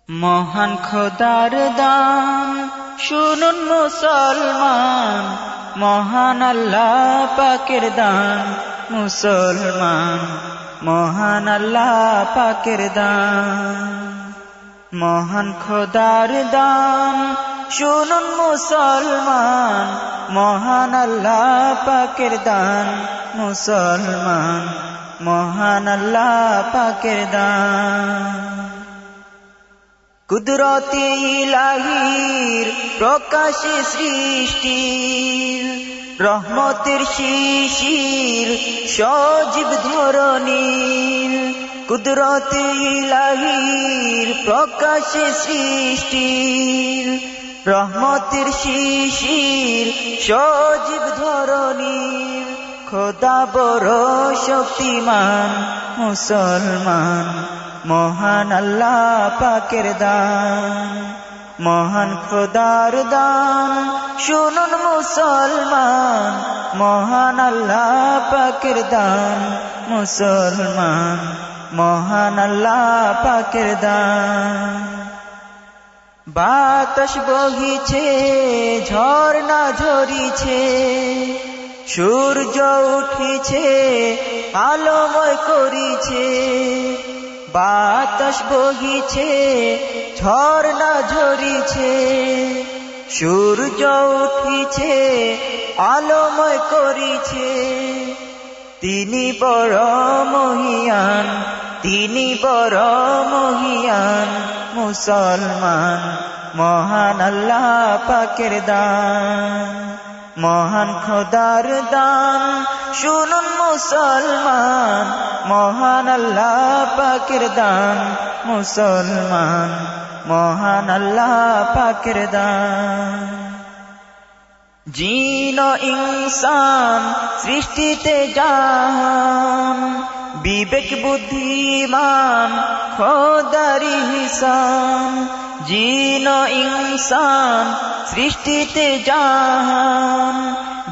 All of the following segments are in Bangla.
মহান খোদার দান শুনুন মুসলমান, মহান আল্লাহ পাকের দান মুসলমান, মহান আল্লাহ পাকের দান। মহান খোদার দান শুনুন মুসলমান, মহান আল্লাহ পাকের দান মুসলমান, মহান আল্লাহ পাকের দান। কুদরতে ইলাহির প্রকাশে সৃষ্টির, রহমতের শিশির সজীব ধরণীর। কুদরতে ইলাহির প্রকাশে সৃষ্টির, রহমতের শিশির সজীব ধরণীর। খোদা বড় শক্তিমান মুসলমান, মহান আল্লাহ পাকের দান। মহান খোদার দান শুনুন মুসলমান, মহান আল্লাহ পাকের দান মুসলমান, মহান আল্লাহ পাকের দান। বাতাস বহিছে ঝর্ণা ঝরিছে, সূর্য উঠিছে আলোময় করিছে। বাতাস বহিছে ঝর্ণা ঝরিছে, সূর্য উঠিছে আলোময় করিছে। তিনি বড় মহিয়ান, তিনি বড় মহিয়ান মুসলমান, মহান আল্লাহ পাকের দান। মহান খোদার দান শুনুন মুসলমান, মহান আল্লাহ পাকের দান মুসলমান, মহান আল্লাহ পাকের দান। জিন ও ইনসান সৃষ্টিতে জাহান, বিবেক বুদ্ধিমান খোদারি হিসান। জিন ও ইনসান সৃষ্টিতে জাহান,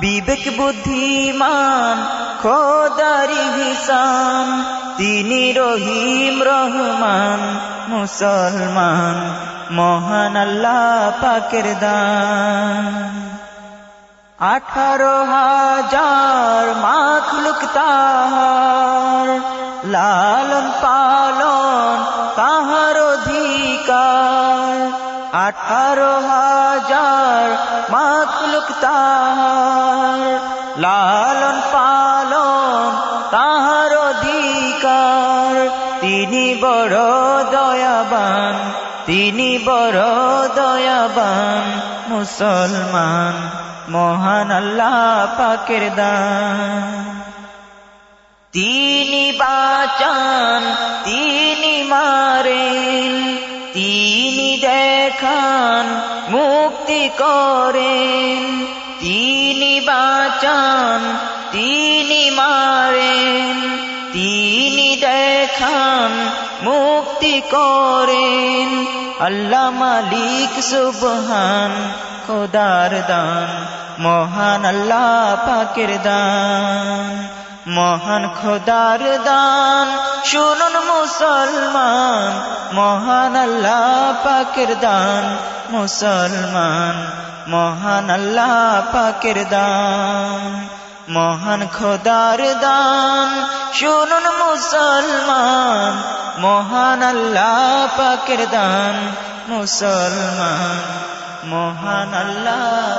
বিবেক বুদ্ধিমান খোদারি হিসান। তিনি রহিম রহমান মুসলমান, মহান আল্লাহ পাকের দান। 18,000 মাখলুক তাহার, লালন পালন তাহার অধিকার। 18,000 মাখলুক তাহার, লালন পালন তাহার অধিকার। তিনি বড় দয়াবান, তিনি বড় দয়াবান মুসলমান, মহান আল্লাহ পাকের দান। তিনি বাঁচান, তিনি মারেন, তিনি দেখান মুক্তি করেন। তিনি বাঁচান, তিনি মারেন, তিনি দেখান মুক্তি করেন। আল্লাহ মালিক সুবহান খোদার দান, মহান আল্লাহ পাকের দান। মহান খোদার দান শুনুন মুসলমান, মহান আল্লাহ পাকের দান মুসলমান, মহান আল্লাহ পাকের দান। মহান খোদার দান শুনুন মুসলমান, মহান আল্লাহ পাকের দান মুসলমান, মহান আল্লাহ